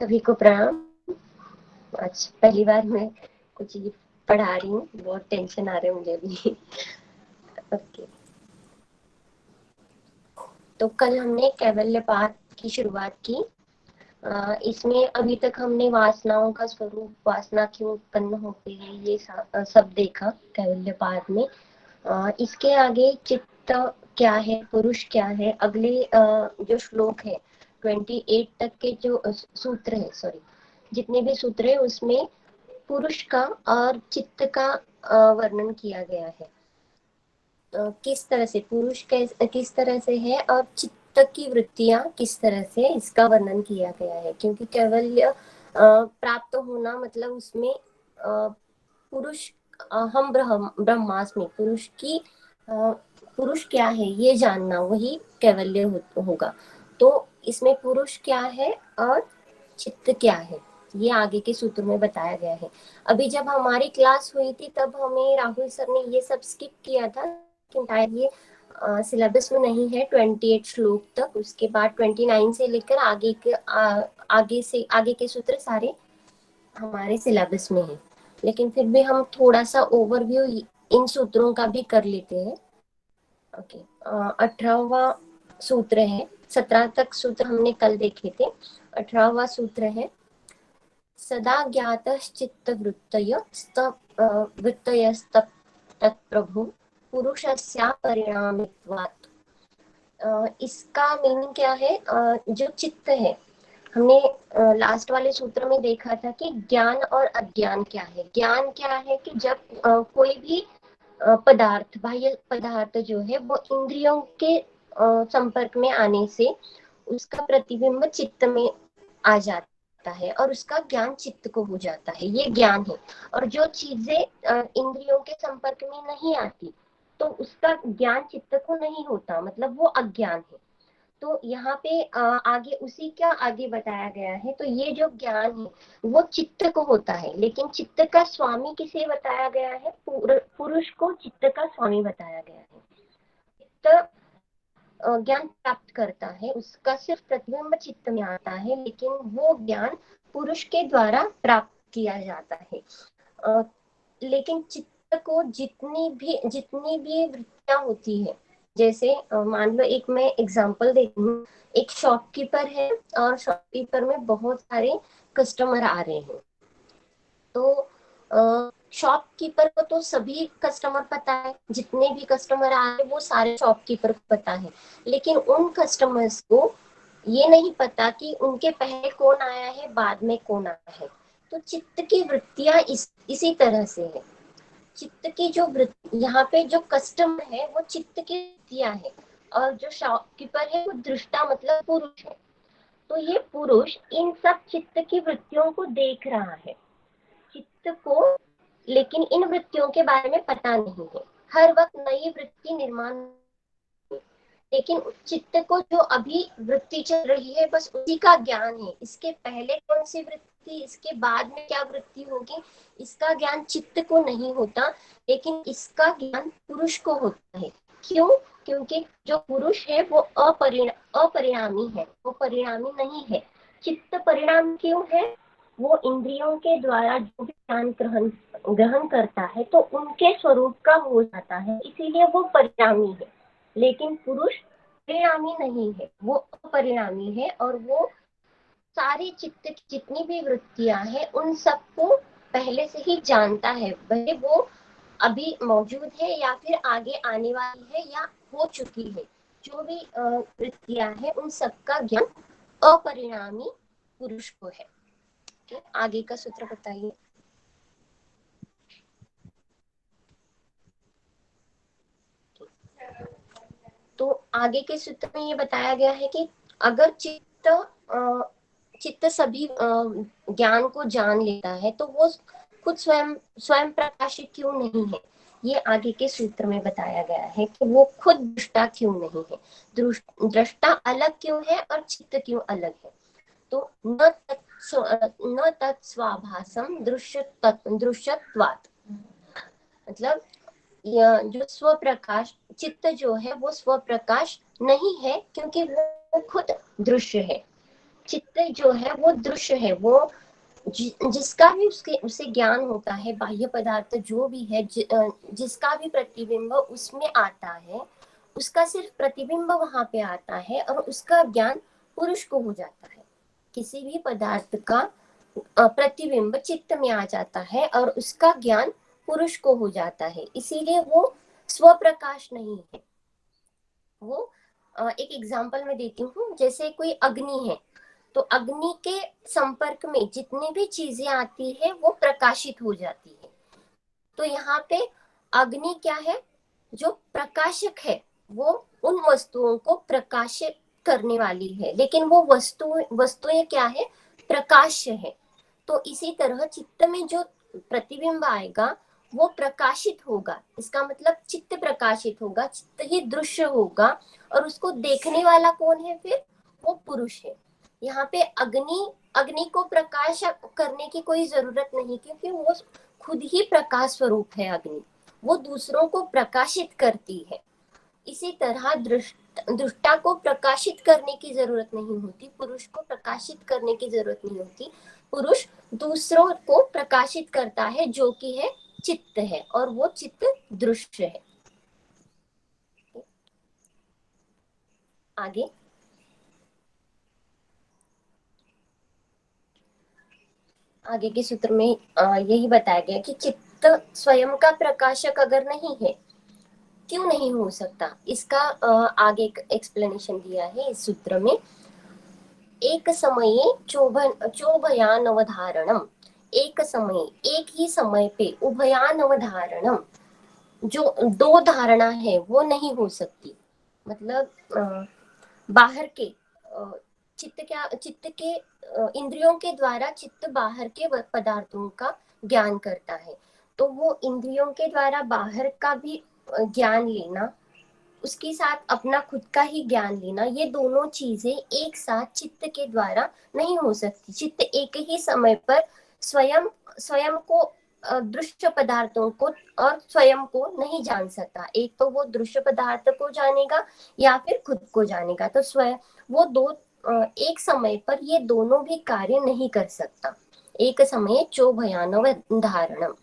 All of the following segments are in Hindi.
सभी को प्रणाम। आज पहली बार मैं कुछ ये पढ़ा रही हूँ, बहुत टेंशन आ रहा है मुझे भी। ओके, तो कल हमने कैवल्य पाठ की शुरुआत की। इसमें अभी तक हमने वासनाओं का स्वरूप, वासना क्यों उत्पन्न होती है, ये सब देखा कैवल्य पाठ में। इसके आगे चित्त क्या है, पुरुष क्या है, अगले जो श्लोक है 28 तक के जो सूत्र है, सॉरी जितने भी सूत्र है उसमें पुरुष का और चित्त का वर्णन किया गया है। किस तरह से पुरुष किस तरह से है और चित्त की वृत्तियां किस तरह से, इसका वर्णन किया गया है। क्योंकि कैवल्य प्राप्त होना मतलब उसमें पुरुष, हम ब्रह्मास्मि, पुरुष की पुरुष क्या है ये जानना, वही कैवल्य होगा। तो इसमें पुरुष क्या है और चित्त क्या है, ये आगे के सूत्र में बताया गया है। अभी जब हमारी क्लास हुई थी तब हमें राहुल सर ने ये सब स्किप किया था, क्योंकि ये सिलेबस में नहीं है 28 श्लोक तक। उसके बाद 29 से लेकर आगे के सूत्र सारे हमारे सिलेबस में है। लेकिन फिर भी हम थोड़ा सा ओवरव्यू इन सूत्रों का भी कर लेते हैं। ओके, 18वां सूत्र है, 17 तक सूत्र हमने कल देखे थे। 18वां सूत्र है, सदा ज्ञातश्चित्तवृत्तय तत्प्रभु पुरुषस्या परिणामित्वात्। इसका मीनिंग क्या है? जो चित्त है, हमने लास्ट वाले सूत्र में देखा था कि ज्ञान और अज्ञान क्या है। ज्ञान क्या है कि जब कोई भी पदार्थ, बाह्य पदार्थ जो है वो इंद्रियों के संपर्क में आने से उसका प्रतिबिंब चित्त में आ जाता है और उसका ज्ञान चित्त को हो जाता है, ये ज्ञान है। और जो चीजें इंद्रियों के संपर्क में नहीं आती तो उसका ज्ञान चित्त को नहीं होता, मतलब वो अज्ञान है। तो यहाँ पे आगे उसी का आगे बताया गया है। तो ये जो ज्ञान है वो चित्त को होता है, लेकिन चित्त का स्वामी किसे बताया गया है? पुरुष को चित्त का स्वामी बताया गया है। चित्त ज्ञान प्राप्त करता है, उसका सिर्फ प्रतिबिंब चित्त में आता है, लेकिन वो ज्ञान पुरुष के द्वारा प्राप्त किया जाता है। लेकिन चित्त को जितनी भी वृत्तियां होती है, जैसे मान लो, एक मैं एग्जांपल देती हूँ। एक शॉपकीपर है और शॉपकीपर में बहुत सारे कस्टमर आ रहे हैं। तो शॉपकीपर को तो सभी कस्टमर पता है, जितने भी कस्टमर आ रहे हैं वो सारे शॉपकीपर को पता है। लेकिन उन कस्टमर्स को ये नहीं पता कि उनके पहले कौन आया है, बाद में कौन आया है। तो चित्त की वृत्तियां इसी तरह से है। चित्त की जो वृत्ति, यहाँ पे जो कस्टमर है वो चित्त की वृत्तियां है, और जो शॉपकीपर है वो दृष्टा मतलब पुरुष है। तो ये पुरुष इन सब चित्त की वृत्तियों को देख रहा है, चित्त को लेकिन इन वृत्तियों के बारे में पता नहीं है। हर वक्त नई वृत्ति निर्माण, लेकिन चित्त को जो अभी वृत्ति चल रही है बस उसी का ज्ञान है। इसके पहले कौन सी वृत्ति, इसके बाद में क्या वृत्ति होगी, इसका ज्ञान चित्त को नहीं होता, लेकिन इसका ज्ञान पुरुष को होता है। क्यों? क्योंकि जो पुरुष है वो अपरिणामी है, वो परिणामी नहीं है। चित्त परिणाम क्यों है? वो इंद्रियों के द्वारा जो भी ज्ञान ग्रहण ग्रहण करता है तो उनके स्वरूप का हो जाता है, इसीलिए वो परिणामी है। लेकिन पुरुष परिणामी नहीं है, वो अपरिणामी है, और वो सारी चित्त की जितनी भी वृत्तियां हैं उन सबको पहले से ही जानता है, भले वो अभी मौजूद है या फिर आगे आने वाली है या हो चुकी है। जो भी वृत्तियां हैं उन सबका ज्ञान अपरिणामी पुरुष को है। आगे का सूत्र बताइए। तो आगे के सूत्र में ये बताया गया है कि अगर चित्त सभी ज्ञान को जान लेता है तो वो खुद स्वयं स्वयं प्रकाशित क्यों नहीं है? ये आगे के सूत्र में बताया गया है कि वो खुद दृष्टा क्यों नहीं है, दृष्टा अलग क्यों है और चित्त क्यों अलग है। तो न तत्स्वाभासम दृश्यत्वात्, मतलब जो स्वप्रकाश चित्त जो है वो स्वप्रकाश नहीं है, क्योंकि वो खुद दृश्य है। चित्त जो है वो दृश्य है, वो जिसका भी उसे ज्ञान होता है, बाह्य पदार्थ जो भी है, जिसका भी प्रतिबिंब उसमें आता है, उसका सिर्फ प्रतिबिंब वहां पे आता है और उसका ज्ञान पुरुष को हो जाता है। किसी भी पदार्थ का प्रतिबिंब चित्त में आ जाता है और उसका ज्ञान पुरुष को हो जाता है, इसीलिए वो स्वप्रकाश नहीं है। वो एक एग्जाम्पल मैं देती हूँ, जैसे कोई अग्नि है, तो अग्नि के संपर्क में जितनी भी चीजें आती है वो प्रकाशित हो जाती है। तो यहाँ पे अग्नि क्या है, जो प्रकाशक है, वो उन वस्तुओं को प्रकाशित करने वाली है, लेकिन वो वस्तुएं क्या है, प्रकाश है। तो इसी तरह चित्त में जो प्रतिबिंब आएगा वो प्रकाशित होगा, इसका मतलब चित्त प्रकाशित होगा, चित्त ही दृश्य होगा, और उसको देखने वाला कौन है फिर, वो पुरुष है। यहाँ पे अग्नि अग्नि को प्रकाश करने की कोई जरूरत नहीं, क्योंकि वो खुद ही प्रकाश स्वरूप है अग्नि, वो दूसरों को प्रकाशित करती है। इसी तरह दृष्टा को प्रकाशित करने की जरूरत नहीं होती, पुरुष को प्रकाशित करने की जरूरत नहीं होती। पुरुष दूसरों को प्रकाशित करता है, जो कि है चित्त है, और वो चित्त दृश्य है। आगे आगे के सूत्र में यही बताया गया कि चित्त स्वयं का प्रकाशक अगर नहीं है, क्यों नहीं हो सकता, इसका आगे एक्सप्लेनेशन दिया है इस सूत्र में। एक समये चोभयानवधारणम, एक समय, एक ही समय पे उभयानवधारणम, जो दो धारणा है वो नहीं हो सकती। मतलब बाहर के चित्त के इंद्रियों के द्वारा चित्त बाहर के पदार्थों का ज्ञान करता है, तो वो इंद्रियों के द्वारा बाहर का भी ज्ञान लेना, उसके साथ अपना खुद का ही ज्ञान लेना, ये दोनों चीजें एक साथ चित्त के द्वारा नहीं हो सकती। चित्त एक ही समय पर स्वयं स्वयं को दृश्य पदार्थों को और स्वयं को नहीं जान सकता। एक तो वो दृश्य पदार्थ को जानेगा या फिर खुद को जानेगा, तो स्वयं वो दो एक समय पर ये दोनों भी कार्य नहीं कर सकता। एक समय चो भयानव धारणम,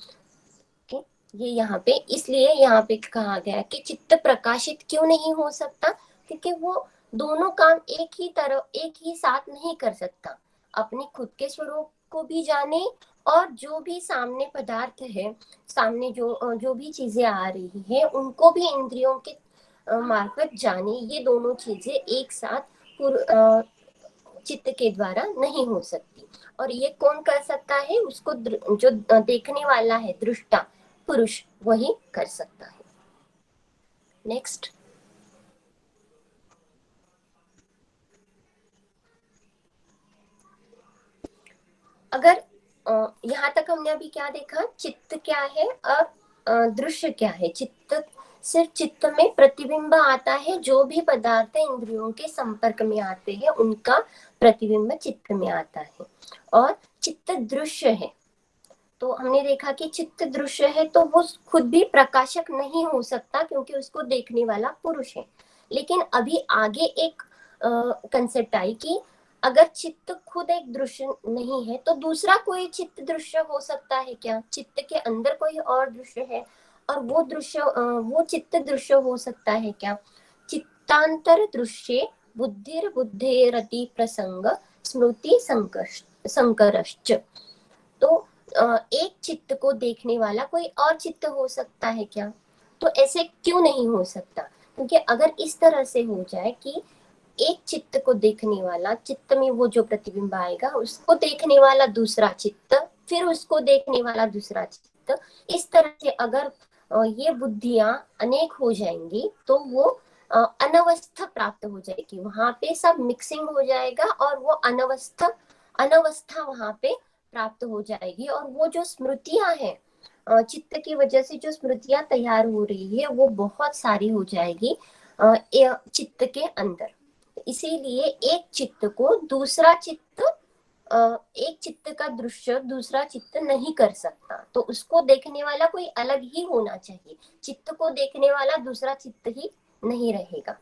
ये यहाँ पे इसलिए यहाँ पे कहा गया कि चित्त प्रकाशित क्यों नहीं हो सकता, क्योंकि वो दोनों काम एक ही साथ नहीं कर सकता। अपने खुद के स्वरूप को भी जाने, और जो भी सामने पदार्थ है, सामने जो भी चीजें आ रही है उनको भी इंद्रियों के मार्फत जाने, ये दोनों चीजें एक साथ चित्त के द्वारा नहीं हो सकती। और ये कौन कर सकता है, उसको जो देखने वाला है, दृष्टा पुरुष, वही कर सकता है। नेक्स्ट, अगर यहाँ तक हमने अभी क्या देखा, चित्त क्या है और दृश्य क्या है। चित्त, सिर्फ चित्त में प्रतिबिंब आता है, जो भी पदार्थ इंद्रियों के संपर्क में आते हैं उनका प्रतिबिंब चित्त में आता है, और चित्त दृश्य है। तो हमने देखा कि चित्त दृश्य है, तो वो खुद भी प्रकाशक नहीं हो सकता, क्योंकि उसको देखने वाला पुरुष है। लेकिन अभी आगे एक कंसेप्ट आई कि अगर चित्त खुद एक दृश्य नहीं है, तो दूसरा कोई चित्त दृश्य हो सकता है क्या, चित्त के अंदर कोई और दृश्य है और वो चित्त दृश्य हो सकता है क्या। चित्तांतर दृश्य बुद्धिर बुद्धेरति प्रसंग स्मृति संकरश्च। तो एक चित्त को देखने वाला कोई और चित्त हो सकता है क्या, तो ऐसे क्यों नहीं हो सकता, क्योंकि अगर इस तरह से हो जाए कि एक चित्त को देखने वाला, चित्त में वो जो प्रतिबिंब आएगा उसको देखने वाला दूसरा चित्त, फिर उसको देखने वाला दूसरा चित्त, इस तरह से अगर ये बुद्धियां अनेक हो जाएंगी, तो वो अनवस्था प्राप्त हो जाएगी, वहां पे सब मिक्सिंग हो जाएगा और वो अनवस्था अनवस्था वहां पे प्राप्त हो जाएगी। और वो जो स्मृतियां हैं, चित्त की वजह से जो स्मृतियां तैयार हो रही है वो बहुत सारी हो जाएगी चित्त के अंदर। इसीलिए एक चित्त को दूसरा चित्त एक चित्त का दृश्य दूसरा चित्त नहीं कर सकता, तो उसको देखने वाला कोई अलग ही होना चाहिए, चित्त को देखने वाला दूसरा चित्त ही नहीं रहेगा।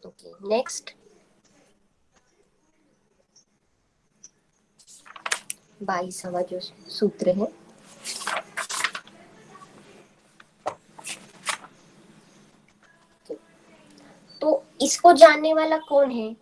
Okay, next. 22वां जो सूत्र है, तो इसको जानने वाला कौन है?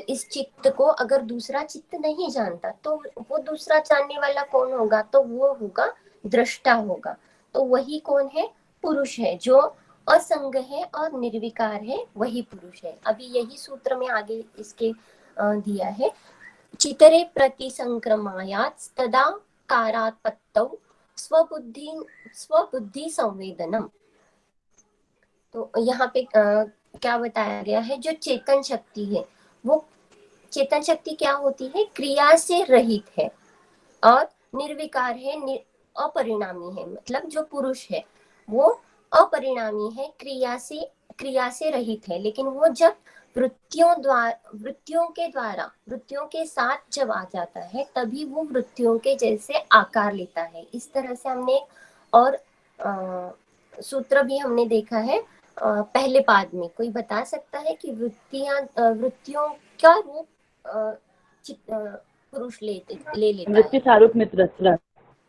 इस चित्त को अगर दूसरा चित्त नहीं जानता तो वो दूसरा जानने वाला कौन होगा? तो वो होगा दृष्टा होगा। तो वही कौन है? पुरुष है। जो असंग है और निर्विकार है वही पुरुष है। अभी यही सूत्र में आगे इसके दिया है, चितरे प्रति संक्रमायात तदा कारात्पत्तौ स्वबुद्धि स्वबुद्धि संवेदनम। तो यहाँ पे क्या बताया गया है? जो चेतन शक्ति है, वो चेतन शक्ति क्या होती है? क्रिया से रहित है और निर्विकार है, अपरिणामी है। मतलब जो पुरुष है वो अपरिणामी है, क्रिया से रहित है। लेकिन वो जब वृत्तियों के साथ जब आ जाता है तभी वो वृत्तियों के जैसे आकार लेता है। इस तरह से हमने और सूत्र भी हमने देखा है पहले पाद में। कोई बता सकता है कि वृत्तियों का रूप पुरुष ले लेता है? वृत्ति सारूप मित्रत्र।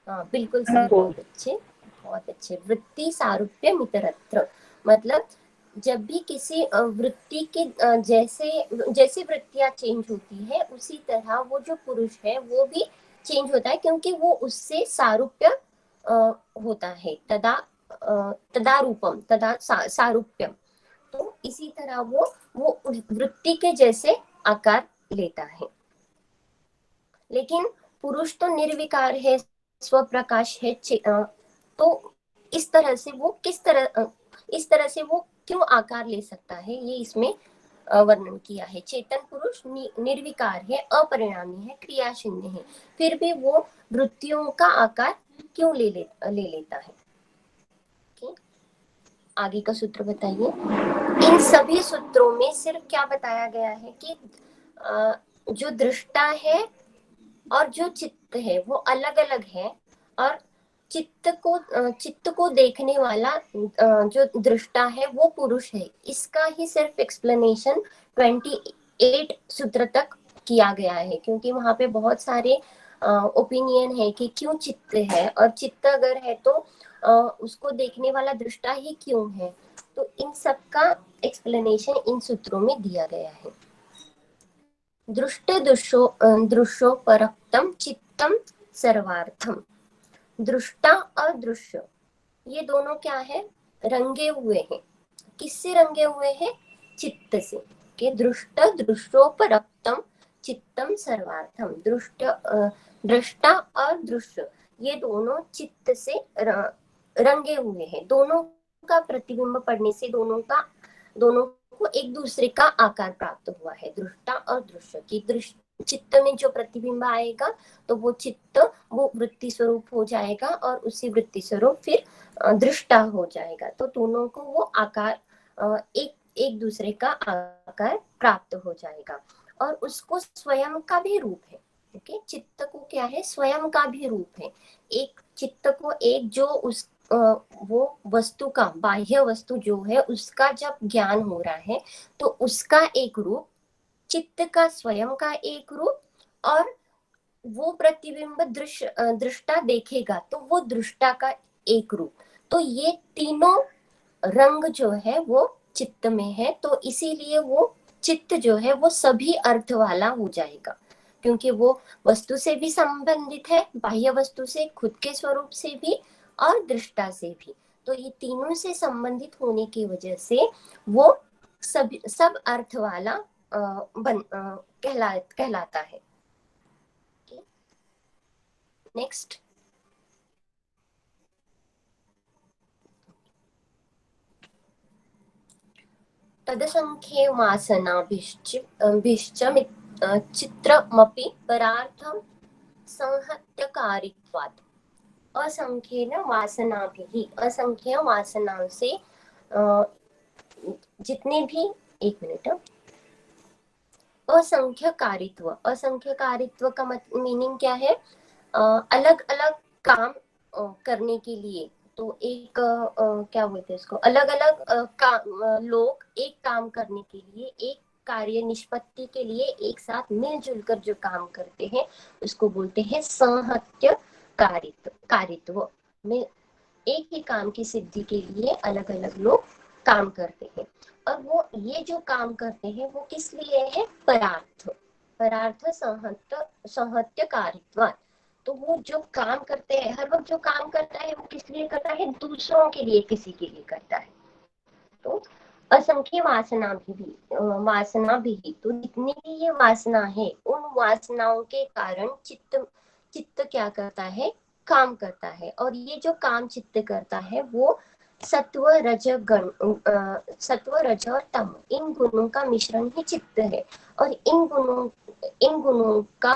हाँ बिल्कुल सही, बहुत अच्छे बहुत अच्छे। वृत्ति सारूप्य मित्रत्र मतलब जब भी किसी वृत्ति के जैसे जैसे वृत्तियां चेंज होती है उसी तरह वो जो पुरुष है वो भी चेंज होता है, क्योंकि वो उससे सारूप्य होता है। तदारूपम सारूप्यम। तो इसी तरह वो वृत्ति के जैसे आकार लेता है। लेकिन पुरुष तो निर्विकार है, स्वप्रकाश है। तो इस तरह से वो इस तरह से वो क्यों आकार ले सकता है, ये इसमें वर्णन किया है। चेतन पुरुष निर्विकार है, अपरिणामी है, क्रिया शून्य है, फिर भी वो वृत्तियों का आकार क्यों ले लेता है? आगे का सूत्र बताइए। इन सभी सूत्रों में सिर्फ क्या बताया गया है कि जो दृष्टा है और जो चित्त है वो अलग अलग है, और चित्त को देखने वाला जो दृष्टा है वो पुरुष है। इसका ही सिर्फ एक्सप्लेनेशन 28 सूत्र तक किया गया है, क्योंकि वहां पे बहुत सारे ओपिनियन है कि क्यों चित्त है, और चित्त अगर है तो उसको देखने वाला दृष्टा ही क्यों है। तो इन सब का एक्सप्लेनेशन इन सूत्रों में दिया गया है। दृश्यो परक्तम चित्तम सर्वार्थम। दृष्टा और दृश्य ये दोनों क्या है? रंगे हुए हैं। किससे रंगे हुए हैं? चित्त से। के दृश्योपरक्तम चित्तम सर्वार्थम। दृष्टा और दृश्य ये दोनों चित्त से रंगे हुए हैं। दोनों का प्रतिबिंब पड़ने से दोनों को एक दूसरे का आकार प्राप्त हुआ है। दृष्टा और दृश्य की चित्त में जो प्रतिबिंब आएगा तो वो चित्त वो वृत्ति स्वरूप हो जाएगा, और उसी वृत्ति स्वरूप फिर दृष्टा हो जाएगा। तो दोनों को वो आकार एक दूसरे का आकार प्राप्त हो जाएगा, और उसको स्वयं का भी रूप है। ओके, चित्त को क्या है? स्वयं का भी रूप है। एक चित्त को एक जो उस वो वस्तु का, बाह्य वस्तु जो है उसका जब ज्ञान हो रहा है तो उसका एक रूप, चित्त का स्वयं का एक रूप, और वो प्रतिबिंब दृष्टा देखेगा तो वो दृष्टा का एक रूप। तो ये तीनों रंग जो है वो चित्त में है, तो इसीलिए वो चित्त जो है वो सभी अर्थ वाला हो जाएगा, क्योंकि वो वस्तु से भी संबंधित है, बाह्य वस्तु से, खुद के स्वरूप से भी और दृष्टा से भी। तो ये तीनों से संबंधित होने की वजह से वो सब अर्थ वाला कहलाता है। नेक्स्ट, तदसंख्ये वासनाभिश्च चित्रमपि परार्थं संहत्यकारित्वात्। असंख्येन वासनाभिः, असंख्य वासनाओं से जितने भी, एक मिनट, असंख्य कारित्व का मीनिंग क्या है? अलग अलग काम करने के लिए। तो एक क्या बोलते हैं इसको, अलग अलग लोग एक काम करने के लिए एक कार्य निष्पत्ति के लिए एक साथ मिलजुल कर जो काम करते हैं उसको बोलते हैं संहत्य कारित्व में। एक ही काम की सिद्धि के लिए अलग अलग लोग काम करते हैं, और वो ये जो काम करते हैं वो किस लिए है? परार्थ संहत्य कारित्व। तो वो जो काम करते हैं, हर वक्त जो काम करता है वो किस लिए करता है? दूसरों के लिए, किसी के लिए करता है। तो असंख्य वासना भी, तो जितनी भी ये वासना है उन वासनाओं के कारण चित्त चित्त क्या करता है? काम करता है। और ये जो काम चित्त करता है वो सत्व रज और तम, इन गुणों का मिश्रण ही चित्त है। और इन गुणों का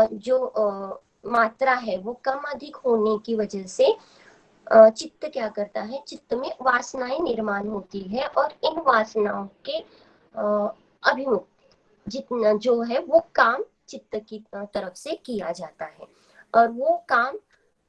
जो मात्रा है वो कम अधिक होने की वजह से चित्त क्या करता है? चित्त में वासनाएं निर्माण होती है, और इन वासनाओं के अभिमुख जितना जो है वो काम चित्त की तरफ से किया जाता है। और वो काम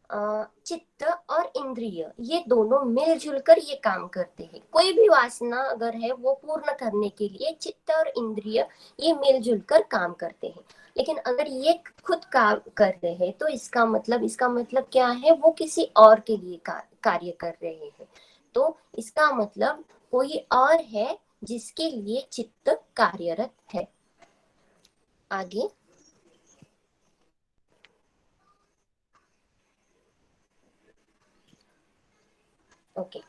चित्त और इंद्रिय ये दोनों मिलजुल कर ये काम करते हैं। कोई भी वासना अगर है वो पूर्ण करने के लिए चित्त और इंद्रिय ये मिलजुल कर काम करते हैं। लेकिन अगर ये खुद काम कर रहे हैं तो इसका मतलब क्या है? वो किसी और के लिए कार्य कर रहे हैं। तो इसका मतलब कोई और है जिसके लिए चित्त कार्यरत है। आगे ओके।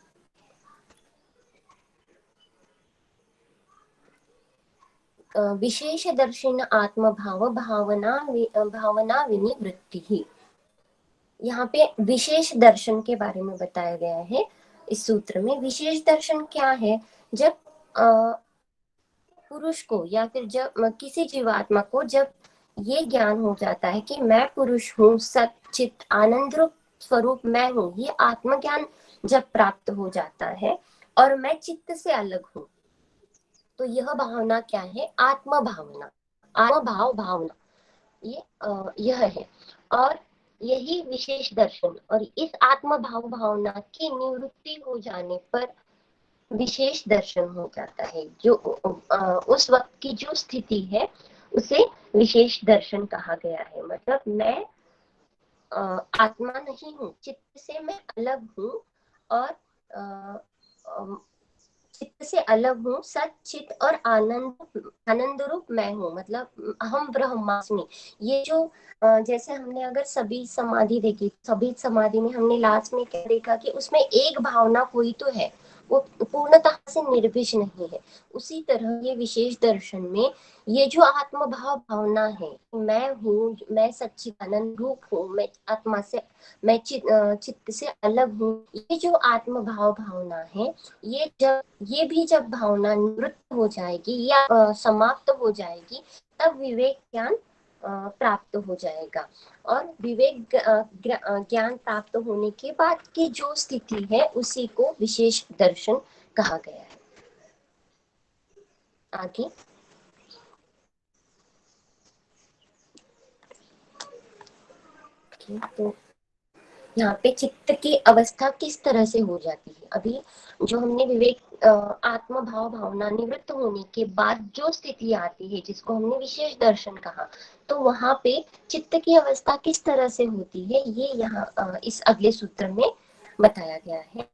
विशेष दर्शन आत्मभाव भावना विनिवृत्ति ही। यहाँ पे विशेष दर्शन के बारे में बताया गया है इस सूत्र में। विशेष दर्शन क्या है? जब पुरुष को या फिर जब किसी जीवात्मा को जब ये ज्ञान हो जाता है कि मैं पुरुष हूँ, सच्चित आनंद रूप स्वरूप मैं हूँ, ये आत्मज्ञान जब प्राप्त हो जाता है और मैं चित्त से अलग हूँ, तो यह भावना क्या है? आत्म भावना, आत्मभाव भावना, यह है। और यही विशेष दर्शन, और इस आत्म भाव भावना की निवृत्ति हो जाने पर विशेष दर्शन हो जाता है। जो उस वक्त की जो स्थिति है उसे विशेष दर्शन कहा गया है। मतलब मैं आत्मा नहीं हूँ, चित्त से मैं अलग हूँ, और चित्त से अलग हूँ, सच चित और आनंद रूप मैं हूँ। मतलब हम ब्रह्मास्मि। ये जो जैसे हमने अगर सभी समाधि देखी, सभी समाधि में हमने लास्ट में क्या देखा कि उसमें एक भावना कोई तो है, वो पूर्णतः से निर्विष नहीं है। उसी तरह ये विशेष दर्शन में ये जो आत्मभाव भावना है, मैं हूँ, मैं सच्चिदानंद रूप हूँ, मैं आत्मा से, मैं चित्त से अलग हूँ, ये जो आत्मभाव भावना है, ये भी जब भावना निवृत्त हो जाएगी या समाप्त हो जाएगी, तब विवेक ज्ञान प्राप्त हो जाएगा। और विवेक ज्ञान प्राप्त होने के बाद की जो स्थिति है उसी को विशेष दर्शन कहा गया है। आगे तो यहाँ पे चित्त की अवस्था किस तरह से हो जाती है? अभी जो हमने विवेक आत्म भाव भावना निवृत्त होने के बाद जो स्थिति आती है जिसको हमने विशेष दर्शन कहा, तो वहां पे चित्त की अवस्था किस तरह से होती है ये यहाँ इस अगले सूत्र में बताया गया है।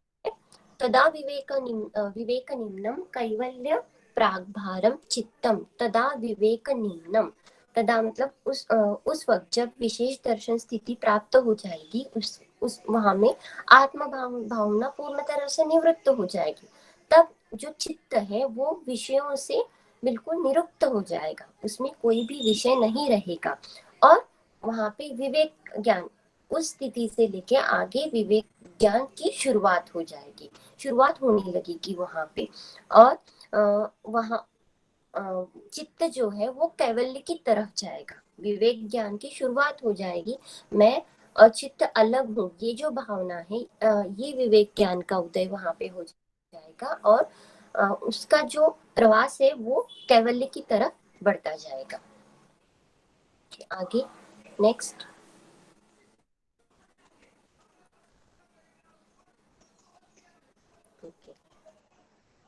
तदा विवेक निम्नम कैवल्य प्राग्भारम चित्तम तदा विवेक निम्नम। तदा मतलब उस वक्त जब विशेष दर्शन स्थिति प्राप्त हो जाएगी, उस वहां में आत्म भावना पूर्ण तरह से निवृत्त हो जाएगी, तब जो चित्त है वो विषयों से बिल्कुल निरुक्त हो जाएगा, उसमें कोई भी विषय नहीं रहेगा। और वहां पे विवेक ज्ञान, उस स्थिति से लेके आगे विवेक ज्ञान की शुरुआत हो जाएगी, शुरुआत होने लगेगी वहां पे। और वहां चित्त जो है वो कैवल्य की तरफ जाएगा, विवेक ज्ञान की शुरुआत हो जाएगी। मैं और चित्त अलग हूँ, ये जो भावना है, ये विवेक ज्ञान का उदय वहां पे हो जाएगा, और उसका जो प्रवास है वो कैवल्य की तरफ बढ़ता जाएगा। आगे नेक्स्ट।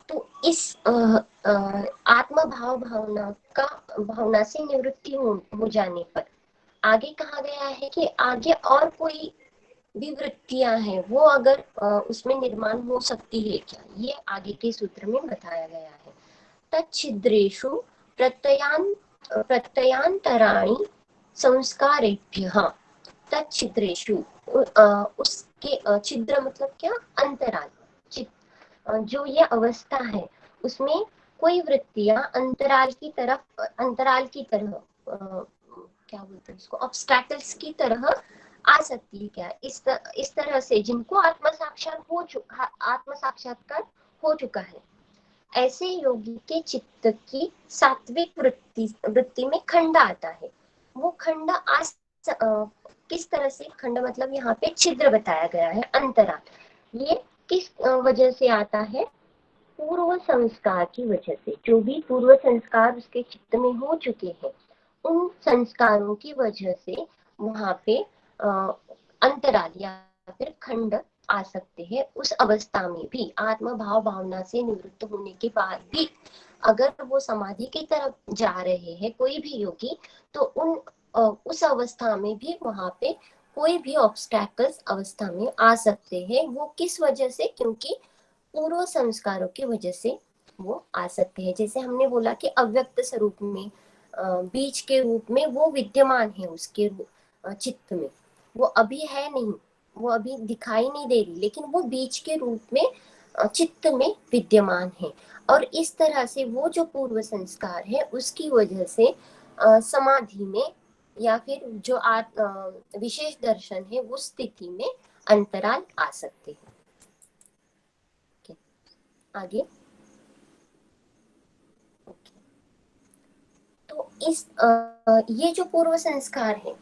तो इस आत्म भाव भावना से निवृत्ति हो जाने पर आगे कहा गया है कि आगे और कोई भी वृत्तियां हैं वो अगर उसमें निर्माण हो सकती है क्या, ये आगे के सूत्र में बताया गया है। तच्छिद्रेषु प्रत्ययान प्रत्ययांतराणि संस्कारेभ्यः। तच्छिद्रेषु उसके छिद्र मतलब क्या, अंतराल। जो ये अवस्था है उसमें कोई वृत्तियां अंतराल की तरह क्या बोलते हैं उसको, ऑब्स्टैकल्स की तरह आ सकती है क्या, इस तरह से जिनको आत्म साक्षात्कार हो चुका है। ऐसे योगी के चित्त की सात्विक वृत्ति में खंड आता है। वो खंड किस तरह से, खंड मतलब यहाँ पे छिद्र बताया गया है, अंतराल। ये किस वजह से आता है, पूर्व संस्कार की वजह से। जो भी पूर्व संस्कार उसके चित्त में हो चुके हैं उन संस्कारों की वजह से वहां पे अंतराल या फिर खंड आ सकते हैं। उस अवस्था में भी आत्म भाव भावना से निवृत्त होने के बाद भी अगर वो समाधि की तरफ जा रहे हैं कोई भी योगी, तो उस अवस्था में भी वहां पे कोई भी ऑब्स्टैकल्स अवस्था में आ सकते हैं। वो किस वजह से, क्योंकि पूर्व संस्कारों की वजह से वो आ सकते हैं। जैसे हमने बोला कि अव्यक्त स्वरूप में बीज के रूप में वो विद्यमान है उसके चित्त में, वो अभी है नहीं, वो अभी दिखाई नहीं दे रही, लेकिन वो बीज के रूप में चित्त में विद्यमान है। और इस तरह से वो जो पूर्व संस्कार है उसकी वजह से समाधि में या फिर जो विशेष दर्शन है उस स्थिति में अंतराल आ सकते हैं। आगे तो ये जो पूर्व संस्कार है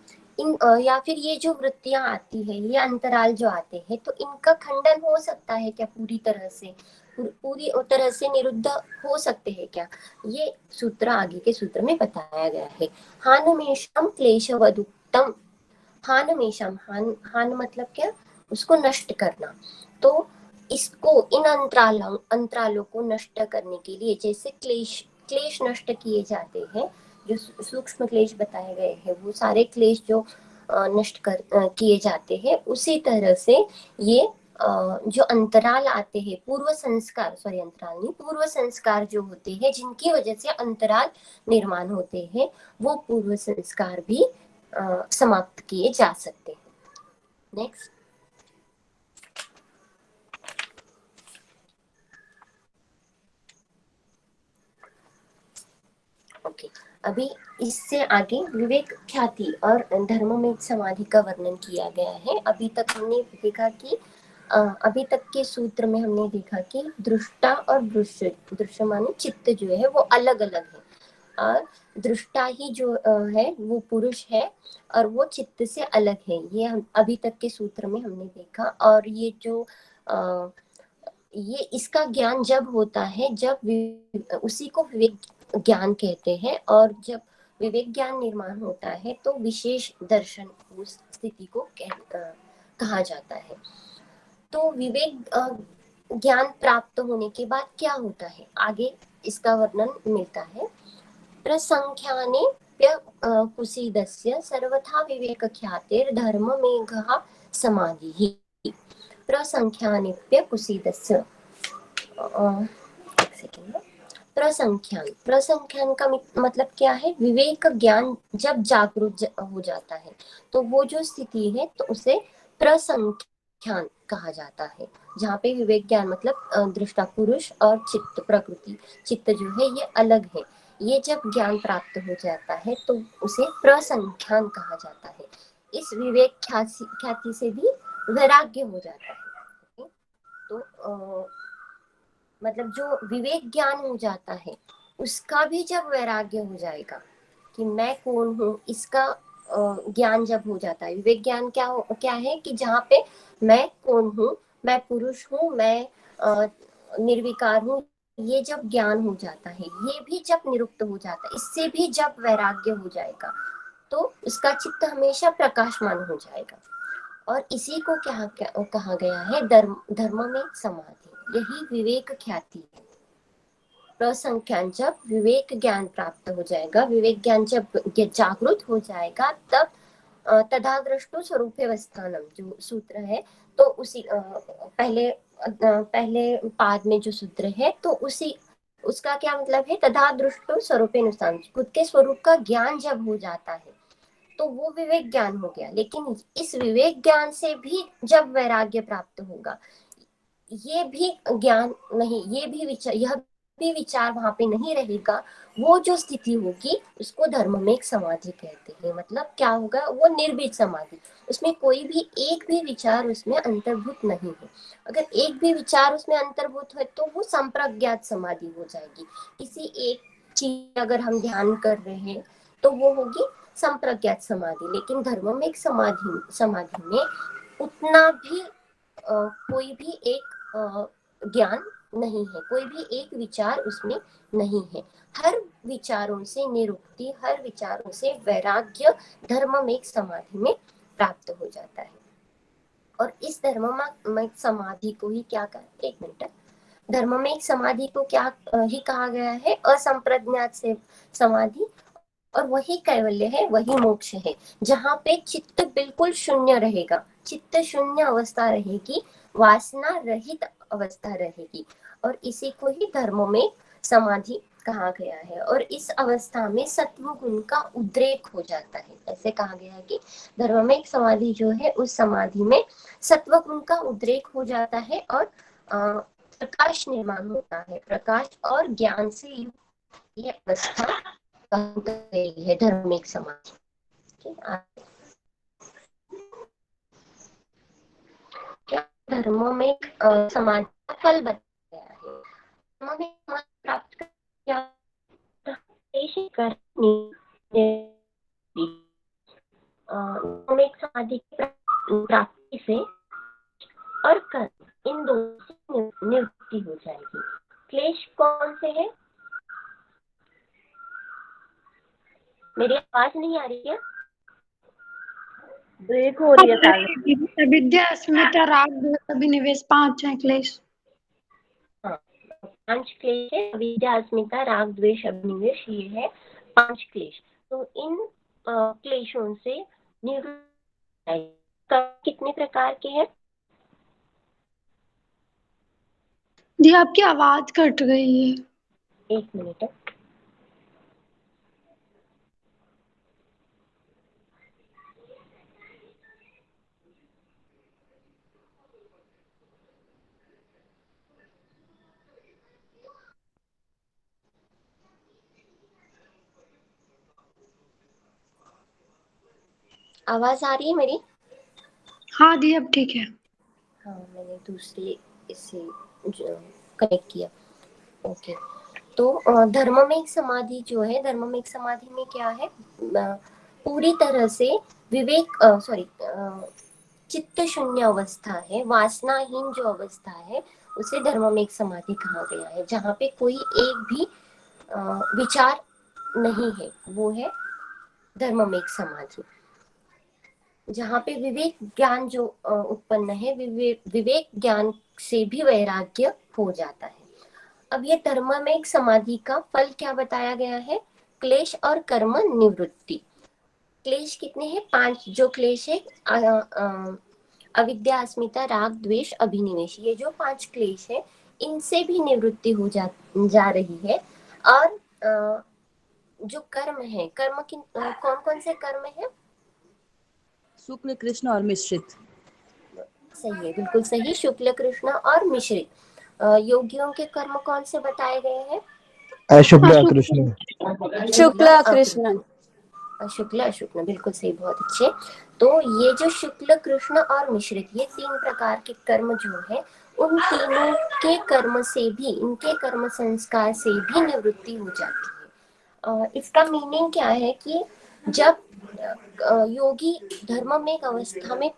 या फिर ये जो वृत्तियां आती है, ये अंतराल जो आते हैं, तो इनका खंडन हो सकता है क्या पूरी तरह से, पूरी तरह से निरुद्ध हो सकते हैं क्या, ये सूत्र आगे के सूत्र में बताया गया है। हानमेशम क्लेशवदुक्तम। हान मतलब क्या, उसको नष्ट करना। तो इसको इन अंतरालों को नष्ट करने के लिए जैसे क्लेश क्लेश नष्ट किए जाते हैं, जो सूक्ष्म क्लेश बताए गए हैं वो सारे क्लेश जो नष्ट किए जाते हैं, उसी तरह से ये जो अंतराल आते हैं, पूर्व संस्कार, सॉरी अंतराल नहीं, पूर्व संस्कार जो होते हैं जिनकी वजह से अंतराल निर्माण होते हैं, वो पूर्व संस्कार भी समाप्त किए जा सकते हैं। Next, okay. अभी इससे आगे विवेक ख्याति और धर्म में समाधि का वर्णन किया गया है। अभी तक हमने देखा कि अभी तक के सूत्र में हमने देखा कि दृष्टा और दृश्य माने चित्त जो है वो अलग अलग है, और दृष्टा ही जो है वो पुरुष है और वो चित्त से अलग है। ये हम अभी तक के सूत्र में हमने देखा। और ये जो ये इसका ज्ञान जब होता है जब उसी को विवेक ज्ञान कहते हैं, और जब विवेक ज्ञान निर्माण होता है तो विशेष दर्शन उस स्थिति को कहा जाता है। तो विवेक ज्ञान प्राप्त होने के बाद क्या होता है, आगे इसका वर्णन मिलता है। प्रसंख्याने कुसीदस्य सर्वथा विवेक ख्यातिर्धर्म मेघः समाधिः। प्रसंख्यानिप्य कुसीदस्य एक सेकेंड। प्रसंख्यान का मतलब क्या है, विवेक ज्ञान जब जागरूक हो जाता है तो वो जो स्थिति है तो उसे प्रसंख्यान कहा जाता है। जहाँ पे विवेक ज्ञान मतलब दृष्टा पुरुष और चित्त प्रकृति, चित्त जो है ये अलग है, ये जब ज्ञान प्राप्त हो जाता है तो उसे प्रसंख्यान कहा जाता है। इस विवेक ख्याति से भी वैराग्य हो जाता है। तो मतलब जो विवेक ज्ञान हो जाता है उसका भी जब वैराग्य हो जाएगा कि मैं कौन हूँ, इसका ज्ञान जब हो जाता है। विवेक ज्ञान क्या है कि जहाँ पे मैं कौन हूँ, मैं पुरुष हूँ, मैं निर्विकार हूँ, ये जब ज्ञान हो जाता है, ये भी जब निरुक्त हो जाता है, इससे भी जब वैराग्य हो जाएगा तो उसका चित्त हमेशा प्रकाशमान हो जाएगा। और इसी को क्या कहा गया है, धर्म में समाधि, यही विवेक ख्याति है। प्रसंख्यान, जब विवेक ज्ञान प्राप्त हो जाएगा, विवेक ज्ञान जब जागृत हो जाएगा, तब तथादृष्टो स्वरूपावस्थानम जो सूत्र है, तो उसी पहले पाद में जो सूत्र है, तो उसी उसका क्या मतलब है, तथादृष्टो स्वरूपानुसार, खुद के स्वरूप का ज्ञान जब हो जाता है तो वो विवेक ज्ञान हो गया। लेकिन इस विवेक ज्ञान से भी जब वैराग्य प्राप्त होगा, ये भी ज्ञान नहीं, ये भी विचार, यह भी विचार वहां पे नहीं रहेगा, वो जो स्थिति होगी उसको धर्म में एक समाधि कहते हैं। मतलब क्या होगा, वो निर्भीक समाधि, उसमें कोई भी एक भी विचार उसमें अंतर्भूत नहीं है। अगर एक भी विचार उसमें अंतर्भूत है तो वो संप्रज्ञात समाधि हो जाएगी। किसी एक चीज अगर हम ध्यान कर रहे हैं तो वो होगी संप्रज्ञात समाधि। लेकिन धर्म में एक समाधि समाधि में उतना भी कोई भी एक ज्ञान नहीं है, कोई भी एक विचार उसमें नहीं है। हर विचारों से निरुक्ति, हर विचारों से वैराग्य धर्म में एक समाधि में प्राप्त हो जाता है। और इस धर्म में समाधि को ही क्या कहा, एक मिनट, धर्म में एक समाधि को क्या ही कहा गया है, असंप्रज्ञात से समाधि। और वही कैवल्य है, वही मोक्ष है, जहाँ पे चित्त बिल्कुल शून्य रहेगा, चित्त शून्य अवस्था रहेगी, वासना रहित अवस्था रहेगी। और इसी को ही धर्म में समाधि कहा गया है। और इस अवस्था में सत्व गुण का उद्रेक हो जाता है। ऐसे कहा गया है कि धर्म में एक समाधि जो है, उस समाधि में सत्व गुण का उद्रेक हो जाता है और प्रकाश निर्माण होता है। प्रकाश और ज्ञान से युक्त ये अवस्था गई है धर्म में एक समाधि। क्या धर्मों में समाधि का फल बताया गया है। धर्मों में समाधि प्राप्त क्या एक समाधि की प्राप्ति से और कर्म, इन दोनों से निवृत्ति हो जाएगी। क्लेश कौन से है, मेरी आवाज नहीं आ रही है, ब्रेक हो रही है। विद्या, अस्मिता, राग, द्वेष, अभिनिवेश, 5 है क्लेश। हाँ, 5 क्लेश है, अविद्या, अस्मिता, राग, द्वेष, अभिनिवेश, ये है 5 क्लेश। तो इन क्लेशों से निवृत्ति कितने प्रकार के हैं? जी आपकी आवाज कट गई है। एक मिनट। आवाज आ रही है मेरी? हाँ दी अब ठीक है। हाँ, मैंने दूसरे इससे कनेक्ट किया। ओके, तो धर्म में एक समाधि जो है, धर्म में एक समाधि में क्या है, पूरी तरह से विवेक चित्त शून्य अवस्था है, वासनाहीन जो अवस्था है, उसे धर्म में एक समाधि कहा गया है। जहाँ पे कोई एक भी विचार नहीं है, वो है धर्म में एक समाधि। जहाँ पे विवेक ज्ञान जो उत्पन्न है, विवेक ज्ञान से भी वैराग्य हो जाता है। अब ये धर्म में एक समाधि का फल क्या बताया गया है, क्लेश और कर्म निवृत्ति। क्लेश कितने हैं, 5 जो क्लेश है, अविद्या, अस्मिता, राग, द्वेष, अभिनिवेश, ये जो 5 क्लेश है, इनसे भी निवृत्ति हो जा रही है। और जो कर्म है, कर्म कौन कौन से कर्म है, शुक्ल, कृष्ण और मिश्रित। सही है, बिल्कुल सही, शुक्ल, कृष्ण और मिश्रित। योगियों के कर्म कौन से बताए गए हैं, अशुक्ल कृष्ण, शुक्ल कृष्ण, शुक्ल अशुक्ल, बिल्कुल सही, बहुत अच्छे। तो ये जो शुक्ल, कृष्ण और मिश्रित, ये 3 प्रकार के कर्म जो है, उन तीनों के कर्म से भी, इनके कर्म संस्कार से भी निवृत्ति हो जाती है। इसका मीनिंग क्या है कि जब योगी धर्म में एक अवस्था में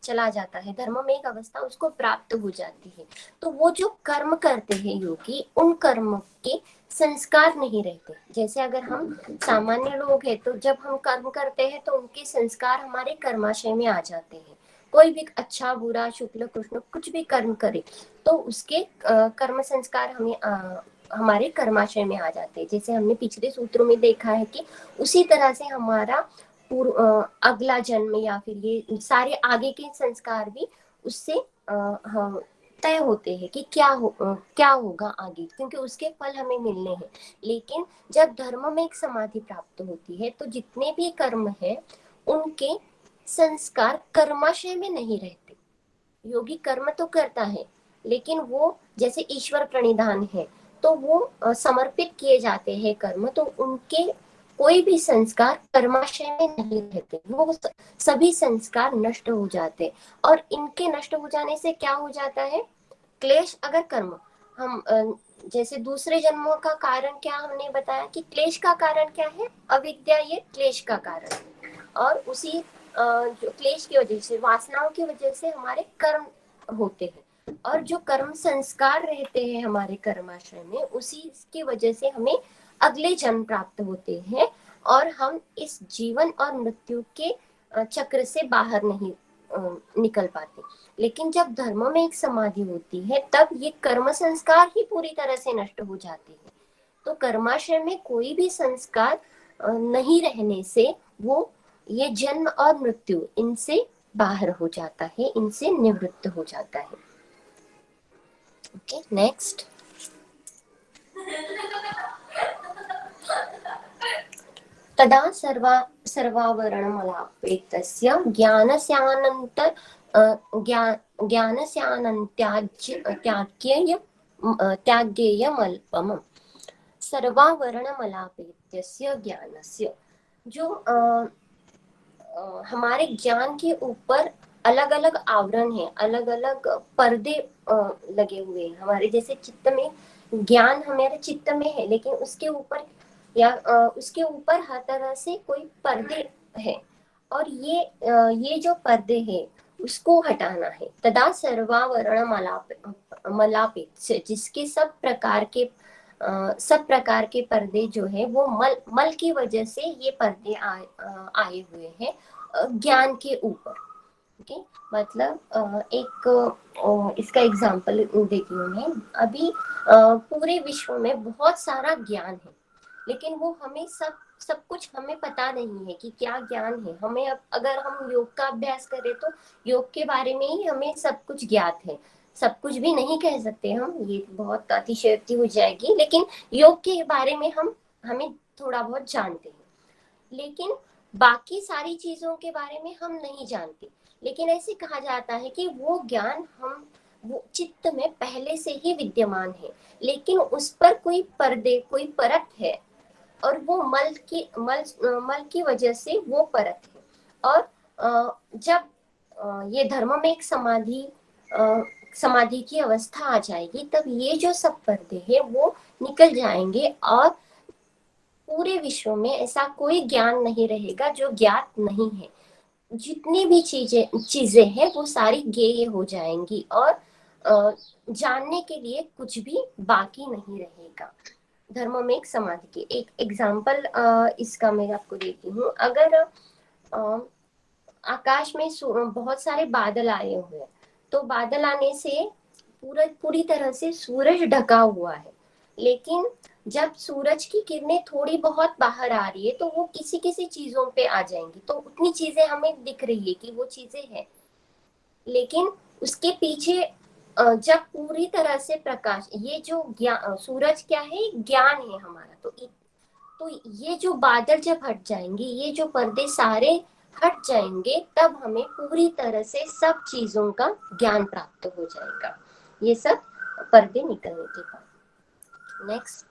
चला जाता है, धर्म में एक अवस्था उसको प्राप्त हो जाती है, तो वो जो कर्म करते हैं योगी, उन कर्म के संस्कार नहीं रहते। जैसे अगर हम सामान्य लोग हैं तो जब हम कर्म करते हैं तो उनके संस्कार हमारे कर्माशय में आ जाते हैं। कोई भी अच्छा बुरा शुक्ल कृष्ण कुछ भी कर्म करे तो उसके कर्म संस्कार हमें हमारे कर्माशय में आ जाते हैं। जैसे हमने पिछले सूत्रों में देखा है कि उसी तरह से हमारा अगला जन्म या फिर ये सारे आगे के संस्कार भी उससे तय होते हैं कि क्या होगा आगे, क्योंकि उसके फल हमें मिलने हैं। लेकिन जब धर्म में एक समाधि प्राप्त होती है तो जितने भी कर्म है उनके संस्कार कर्माशय में नहीं रहते। योगी कर्म तो करता है लेकिन वो जैसे ईश्वर प्रणिधान है तो वो समर्पित किए जाते हैं कर्म, तो उनके कोई भी संस्कार कर्माशय में नहीं रहते, वो सभी संस्कार नष्ट हो जाते। और इनके नष्ट हो जाने से क्या हो जाता है, क्लेश अगर कर्म हम जैसे दूसरे जन्मों का कारण क्या हमने बताया कि क्लेश का कारण क्या है, अविद्या ये क्लेश का कारण है। और उसी जो क्लेश की वजह से, वासनाओं की वजह से हमारे कर्म होते हैं, और जो कर्म संस्कार रहते हैं हमारे कर्माशय में उसी की वजह से हमें अगले जन्म प्राप्त होते हैं और हम इस जीवन और मृत्यु के चक्र से बाहर नहीं निकल पाते। लेकिन जब धर्म में एक समाधि होती है तब ये कर्म संस्कार ही पूरी तरह से नष्ट हो जाते हैं। तो कर्माशय में कोई भी संस्कार नहीं रहने से वो ये जन्म और मृत्यु इनसे बाहर हो जाता है, इनसे निवृत्त हो जाता है। Okay, next. तदा सर्वावरणमलापेतस्य त्याज्ञेयमल्पम्। सर्वावरणमलापेत्यस्य ज्ञानस्य, जो हमारे ज्ञान के ऊपर अलग अलग आवरण है, अलग अलग पर्दे लगे हुए हैं हमारे। जैसे चित्त में ज्ञान हमारे चित्त में है लेकिन उसके ऊपर या उसके ऊपर हर तरह से कोई पर्दे है, और ये जो पर्दे हैं उसको हटाना है। तदा सर्वावरण मलापित, जिसके सब प्रकार के पर्दे जो है वो मल की वजह से ये पर्दे आए हुए हैं ज्ञान के ऊपर। ओके, मतलब एक इसका एग्जांपल देती हूँ मैं। अभी पूरे विश्व में बहुत सारा ज्ञान है लेकिन वो हमें सब कुछ हमें पता नहीं है कि क्या ज्ञान है हमें। अब अगर हम योग का अभ्यास करें तो योग के बारे में ही हमें सब कुछ ज्ञात है। सब कुछ भी नहीं कह सकते हम, ये बहुत अतिशयोक्ति हो जाएगी, लेकिन योग के बारे में हमें थोड़ा बहुत जानते हैं। लेकिन बाकी सारी चीजों के बारे में हम नहीं जानते। लेकिन ऐसे कहा जाता है कि वो ज्ञान वो चित्त में पहले से ही विद्यमान है, लेकिन उस पर कोई पर्दे, कोई परत है, और वो मल की वजह से वो परत है। और जब ये धर्म में एक समाधि की अवस्था आ जाएगी तब ये जो सब पर्दे हैं वो निकल जाएंगे और पूरे विश्व में ऐसा कोई ज्ञान नहीं रहेगा जो ज्ञात नहीं है। जितनी भी चीजें हैं वो सारी ज्ञेय हो जाएंगी और जानने के लिए कुछ भी बाकी नहीं रहेगा। धर्म में एक समाधि की एक एग्जाम्पल इसका मैं आपको देती हूँ। अगर आकाश में बहुत सारे बादल आए हुए हैं तो बादल आने से पूरी तरह से सूरज ढका हुआ है, लेकिन जब सूरज की किरणें थोड़ी बहुत बाहर आ रही है तो वो किसी किसी चीजों पे आ जाएंगी, तो उतनी चीजें हमें दिख रही है कि वो चीजें हैं। लेकिन उसके पीछे जब पूरी तरह से प्रकाश, ये जो सूरज क्या है, ज्ञान है हमारा, तो ये जो बादल जब हट जाएंगे, ये जो पर्दे सारे हट जाएंगे, तब हमें पूरी तरह से सब चीजों का ज्ञान प्राप्त हो जाएगा, ये सब पर्दे निकलने के बाद। नेक्स्ट।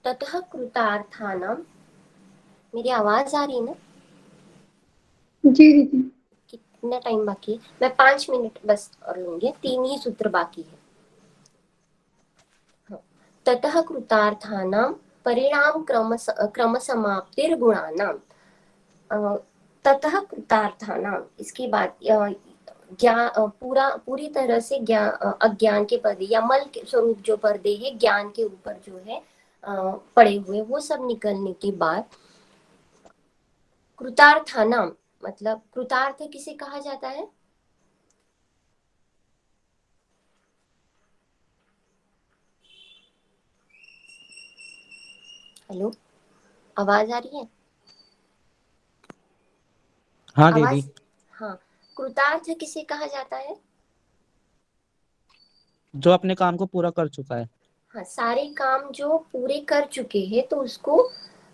ततः कृतार्थानां, मेरी आवाज आ रही है ना? जी दीदी। कितना टाइम बाकी है? मैं 5 मिनट बस और लूंगी, 3 ही सूत्र बाकी है। ततः कृतार्थानां परिणाम क्रम समाप्तिर्गुणानां। ततः कृतार्थानां, इसके बाद पूरी तरह से अज्ञान के पर्दे या मल के स्वरूप जो पर्दे है ज्ञान के ऊपर जो है पड़े हुए, वो सब निकलने के बाद कृतार्थानां, मतलब कृतार्थ किसे कहा जाता है? हेलो, आवाज आ रही है? हाँ आवाज। दीदी। हाँ, कृतार्थ किसे कहा जाता है? जो अपने काम को पूरा कर चुका है। हाँ, सारे काम जो पूरे कर चुके हैं तो उसको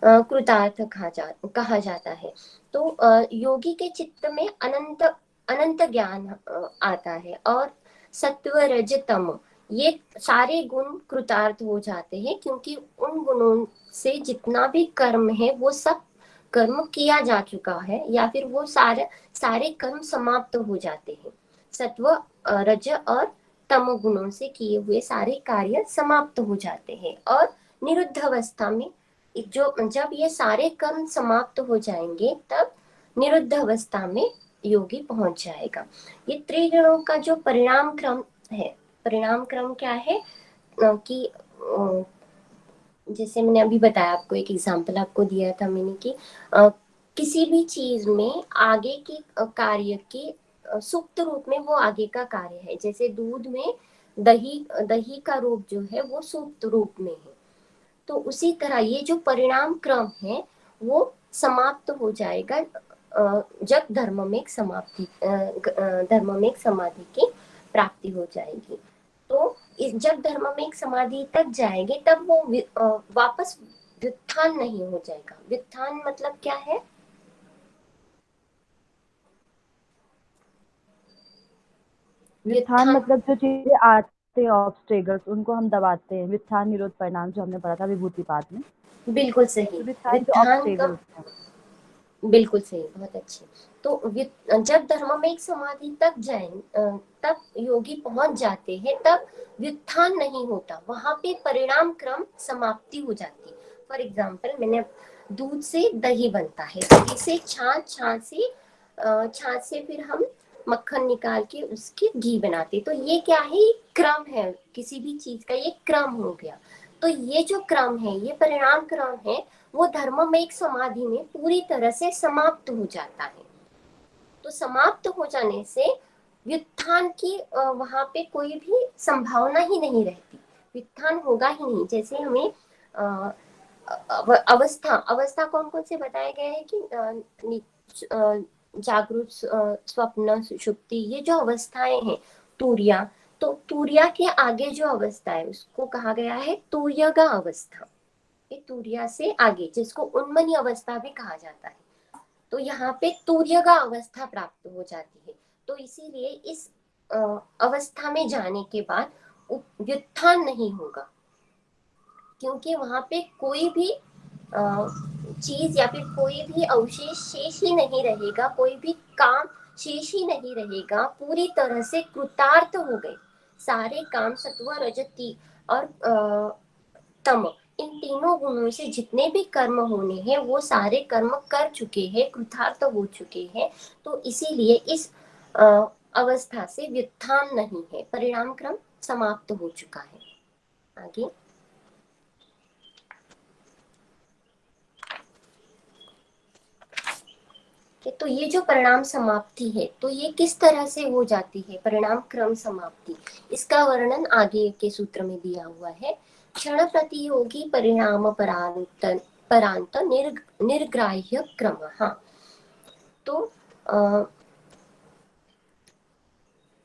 कृतार्थ कहा जाता है। तो योगी के चित्त में अनंत अनंत ज्ञान आता है, और सत्व रज तम ये सारे गुण कृतार्थ हो जाते हैं, क्योंकि उन गुणों से जितना भी कर्म है वो सब कर्म किया जा चुका है, या फिर वो सारे सारे कर्म समाप्त हो जाते हैं। सत्व रज और तम गुणों से किए हुए सारे कार्य समाप्त हो जाते हैं, और निरुद्ध अवस्था में जो जब ये सारे कर्म समाप्त हो जाएंगे तब निरुद्ध अवस्था में योगी पहुंच जाएगा। ये त्रिगुणों का जो परिणाम क्रम है, परिणाम क्रम क्या है कि जैसे मैंने अभी बताया, आपको एक एग्जांपल आपको दिया था मैंने कि किसी भी चीज में आगे के कार्य के सुप्त रूप में वो आगे का कार्य है। जैसे दूध में दही दही का रूप जो है वो सुप्त रूप में है, तो उसी तरह ये जो परिणाम क्रम है वो समाप्त हो जाएगा जब धर्म में एक समाधि की प्राप्ति हो जाएगी। तो जब धर्म में एक समाधि तक जाएंगे तब वो वापस व्युत्थान नहीं हो जाएगा। व्युत्थान मतलब क्या है? व्युत्थान व्युत्थान मतलब जो चीजें आते हैं ऑब्स्टेकल्स उनको हम दबाते हैं। व्युत्थान निरोध परिणाम जो हमने पढ़ा था विभूति पाठ में। बिल्कुल सही। तो व्युत्थान जो व्युत्थान का ऑब्स्टेकल्स हैं। बिल्कुल सही, बहुत अच्छे। तो जब धर्म में एक समाधि तक जाए तब योगी पहुंच जाते हैं, तब व्युत्थान नहीं होता, वहां पे परिणाम क्रम समाप्ति हो जाती। फॉर एग्जाम्पल, मैंने दूध से दही बनता है, दही से छाछ, छाछ से फिर हम मक्खन निकाल के उसके घी बनाते। तो ये क्या है? ये क्रम है, किसी भी चीज का ये क्रम हो गया। तो ये जो क्रम है, ये परिणाम क्रम है, वो धर्म में एक समाधि में पूरी तरह से समाप्त हो जाता है। तो समाप्त हो जाने से व्युत्थान की वहां पे कोई भी संभावना ही नहीं रहती, व्युत्थान होगा ही नहीं। जैसे हमें अवस्था अवस्था कौन कौन से बताए गए हैं कि जागरूक, स्वप्न, सुषुप्ति, ये जो अवस्थाएं हैं, तुरिया। तो तुरिया के आगे जो अवस्था है उसको कहा गया है तुर्यगा अवस्था। ये तुरिया से आगे, जिसको उन्मनी अवस्था भी कहा जाता है। तो यहाँ पे तुर्यगा अवस्था प्राप्त हो जाती है। तो इसीलिए इस अवस्था में जाने के बाद व्युत्थान नहीं होगा, क्योंकि वहां पे कोई भी चीज या फिर कोई भी अवशेष शेष ही नहीं रहेगा, कोई भी काम शेष ही नहीं रहेगा, पूरी तरह से कृतार्थ हो गए सारे काम। सत्व रजती और तम, इन तीनों गुणों से जितने भी कर्म होने हैं वो सारे कर्म कर चुके हैं, कृतार्थ हो चुके हैं। तो इसीलिए इस अवस्था से व्युत्थान नहीं है, परिणाम क्रम समाप्त हो चुका है। आगे तो ये जो परिणाम समाप्ति है, तो ये किस तरह से हो जाती है परिणाम क्रम समाप्ति? इसका वर्णन आगे के सूत्र में दिया हुआ है। क्षण प्रतियोगी परिणाम परांत निर्ग्राह्य क्रम। हाँ, तो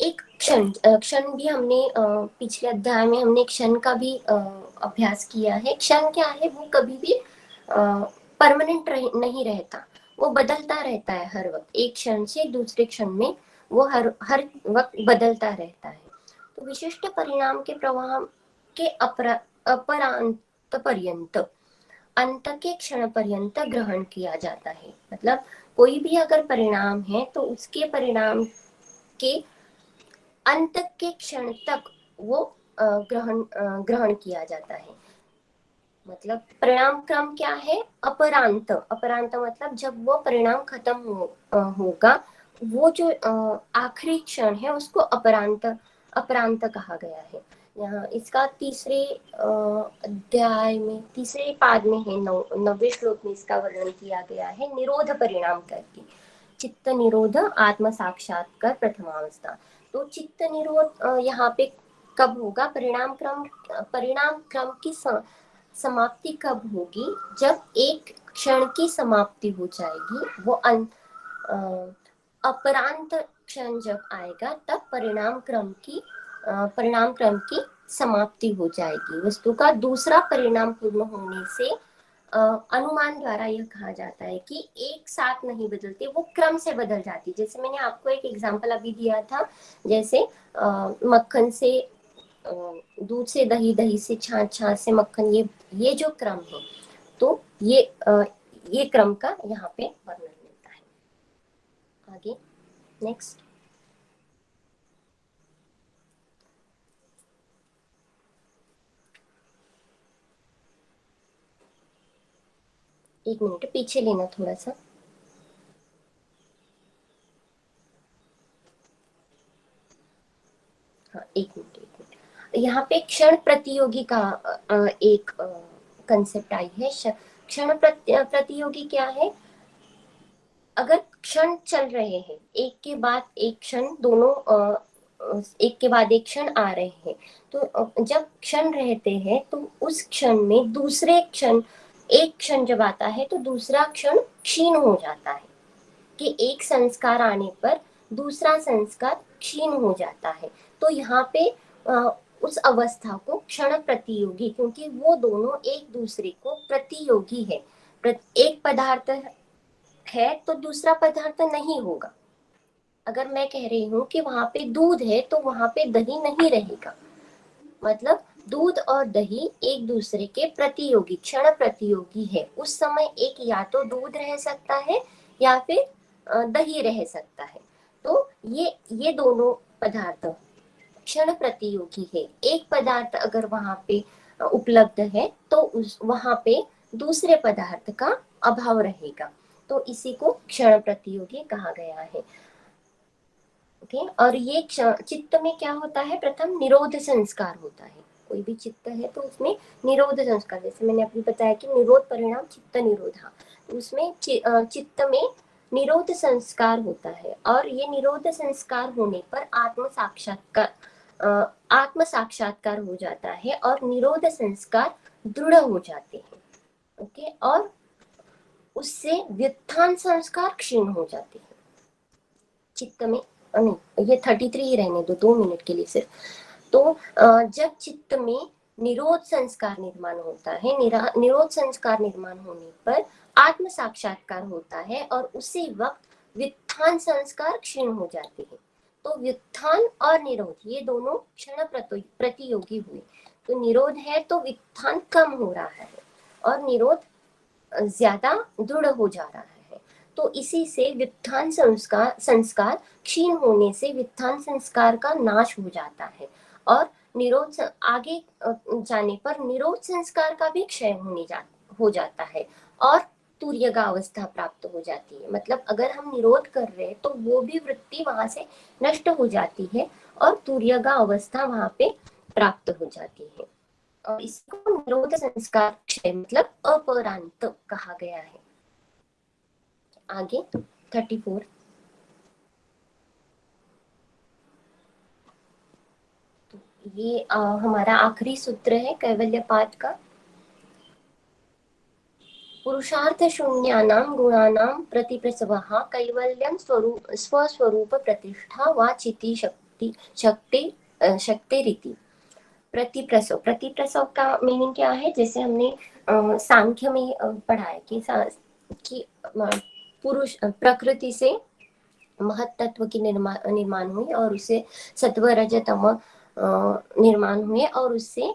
एक क्षण भी हमने पिछले अध्याय में हमने क्षण का भी अभ्यास किया है। क्षण क्या है? वो कभी भी परमानेंट नहीं रहता, वो बदलता रहता है हर वक्त, एक क्षण से दूसरे क्षण में वो हर हर वक्त बदलता रहता है। तो विशिष्ट परिणाम के प्रवाह के अपरांत पर्यंत, अंत के क्षण पर्यंत ग्रहण किया जाता है। मतलब कोई भी अगर परिणाम है तो उसके परिणाम के अंत के क्षण तक वो ग्रहण किया जाता है। मतलब परिणाम क्रम क्या है? अपरांत। अपरांत मतलब जब वो परिणाम खत्म होगा, वो जो आखिरी क्षण है उसको अपरांत अपरांत कहा गया है। यहाँ इसका तीसरे अध्याय में तीसरे पाद में है, 9वें श्लोक में इसका वर्णन किया गया है निरोध परिणाम करके। चित्त निरोध आत्म साक्षात्कार प्रथमावस्था। तो चित्त निरोध यहाँ पे कब होगा? परिणाम क्रम की समाप्ति कब होगी? जब एक क्षण की समाप्ति हो जाएगी, वो अपरांत क्षण जब आएगा तब परिणाम क्रम की समाप्ति हो जाएगी। वस्तु का दूसरा परिणाम पूर्ण होने से अनुमान द्वारा यह कहा जाता है कि एक साथ नहीं बदलती, वो क्रम से बदल जाती। जैसे मैंने आपको एक एग्जांपल अभी दिया था, जैसे मक्खन से दूध से दही, दही से छाछ, छाछ से मक्खन, ये जो क्रम है, तो ये क्रम का यहाँ पे वर्णन मिलता है। आगे नेक्स्ट। एक मिनट पीछे लेना थोड़ा सा। हाँ, एक मिनट। यहाँ पे क्षण प्रतियोगी का एक कंसेप्ट आई है। क्षण प्रतियोगी क्या है? अगर क्षण चल रहे हैं, एक के बाद एक क्षण, दोनों एक के बाद एक क्षण आ रहे हैं, तो जब क्षण रहते हैं तो उस क्षण में दूसरे क्षण, एक क्षण जब आता है तो दूसरा क्षण क्षीण हो जाता है, कि एक संस्कार आने पर दूसरा संस्कार क्षीण हो जाता है। तो यहाँ पे उस अवस्था को क्षण प्रतियोगी, क्योंकि वो दोनों एक दूसरे को प्रतियोगी है। एक पदार्थ है तो दूसरा पदार्थ नहीं होगा। अगर मैं कह रही हूँ कि वहां पे दूध है तो वहां पे दही नहीं रहेगा, मतलब दूध और दही एक दूसरे के प्रतियोगी, क्षण प्रतियोगी है। उस समय एक या तो दूध रह सकता है या फिर दही रह सकता है। तो ये दोनों पदार्थ क्षण प्रतियोगी है। एक पदार्थ अगर वहां पे उपलब्ध है तो उस वहां पे दूसरे पदार्थ का अभाव रहेगा, तो इसी को क्षण प्रतियोगी कहा गया है। ओके, और ये चित्त में क्या होता है? प्रथम निरोध संस्कार होता है। कोई भी चित्त है तो उसमें निरोध संस्कार, जैसे मैंने अभी बताया कि निरोध परिणाम चित्त निरोधा, तो उसमें चित्त में निरोध संस्कार होता है, और ये निरोध संस्कार होने पर आत्म साक्षात्कार हो जाता है और निरोध संस्कार दृढ़ हो जाते हैं। ओके, और उससे व्युत्थान संस्कार क्षीण हो जाते हैं चित्त में। नहीं, ये 33 ही रहने दो, 2 मिनट के लिए सिर्फ। तो जब चित्त में निरोध संस्कार निर्माण होता है, निरोध संस्कार निर्माण होने पर आत्म साक्षात्कार होता है, और उसी वक्त व्युत्थान संस्कार क्षीण हो जाते हैं। तो व्युत्थान और निरोध ये दोनों क्षण प्रतियोगी हुए। तो निरोध है तो व्युत्थान कम हो रहा है और निरोध ज्यादा दृढ़ हो जा रहा है। तो इसी से व्युत्थान संस्कार क्षीण होने से व्युत्थान संस्कार का नाश हो जाता है, और निरोध आगे जाने पर निरोध संस्कार का भी क्षय हो जाता है, और तुर्यगा अवस्था प्राप्त हो जाती है। मतलब अगर हम निरोध कर रहे हैं तो वो भी वृत्ति वहां से नष्ट हो जाती है और तुर्यगा अवस्था वहां पे प्राप्त हो जाती है, और इसको निरोध संस्कार क्षय मतलब अपरांत कहा गया है। आगे 34। तो ये हमारा आखिरी सूत्र है कैवल्य पाठ का। पुरुषार्थ शून्यानां गुणानां प्रतिप्रसवः कैवल्यं स्वस्वरूप प्रतिष्ठा वा चिति शक्तिरिति। प्रतिप्रसव का मीनिंग क्या है? जैसे हमने सांख्य में पढ़ा है कि पुरुष प्रकृति से महत तत्व की निर्माण हुई, और उससे सत्व रज तम निर्माण हुए, और उससे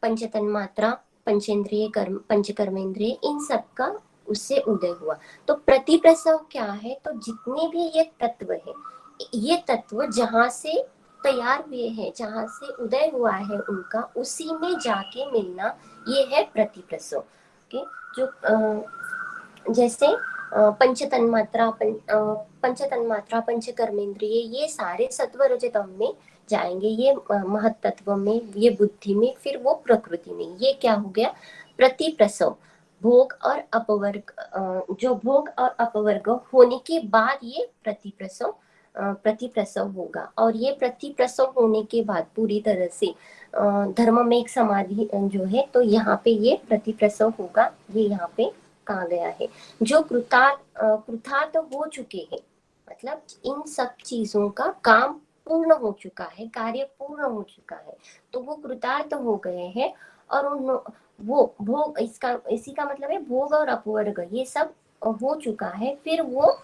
पंचतन्मात्रा, पंचेंद्रिय, पंचकर्मेंद्रिय, इन सब का उससे उदय हुआ। तो प्रतिप्रसव क्या है? तो जितने भी ये तत्व है, ये तत्व जहां से तैयार हुए हैं, जहां से उदय हुआ है उनका, उसी में जाके मिलना, ये है प्रतिप्रसव। ओके, जो जैसे पंचतन्मात्रा, पंचकर्मेंद्रिय, ये सारे सत्व रजतम में जाएंगे, ये महत तत्व में, ये बुद्धि में, फिर वो प्रकृति में। ये क्या हो गया? प्रतिप्रसव। भोग और अपवर्ग, जो भोग और अपवर्ग होने के बाद ये प्रतिप्रसव प्रतिप्रसव होगा। और ये प्रतिप्रसव होने के बाद पूरी तरह से धर्म में एक समाधि जो है, तो यहाँ पे ये प्रतिप्रसव होगा। ये यहाँ पे कहा गया है। जो कृतार्थ हो चुके हैं, मतलब इन सब चीजों का काम पूर्ण हो चुका है, कार्य पूर्ण हो चुका है, तो वो कृतार्थ हो गए हैं। और वो भोग, इसी का मतलब है भोग और अपवर्ग, ये सब हो चुका है। फिर वो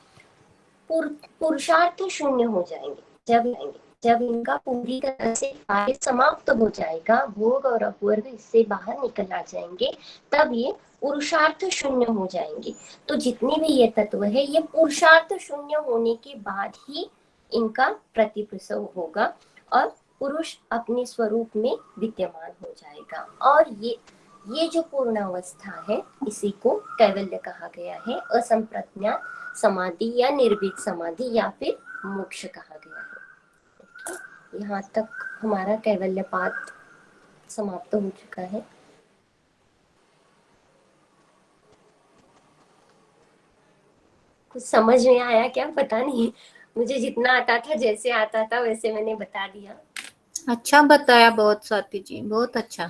पुरुषार्थ शून्य हो जाएंगे। जब इनका पूरी तरह से कार्य समाप्त हो जाएगा, भोग और अपवर्ग इससे बाहर निकल आ जाएंगे, तब ये पुरुषार्थ शून्य हो जाएंगे। तो जितने भी ये तत्व है, ये पुरुषार्थ शून्य होने के बाद ही इनका प्रतिप्रसव होगा और पुरुष अपने स्वरूप में विद्यमान हो जाएगा। और ये जो पूर्ण अवस्था है, इसी को कैवल्य कहा गया है। असंप्रज्ञात समाधि या निर्भीक समाधि या फिर मोक्ष कहा गया है। यहाँ तक हमारा कैवल्य पाठ समाप्त हो चुका है। कुछ समझ में आया क्या, पता नहीं, मुझे जितना आता था, जैसे आता था वैसे मैंने बता दिया। अच्छा बताया बहुत स्वाति जी, बहुत अच्छा।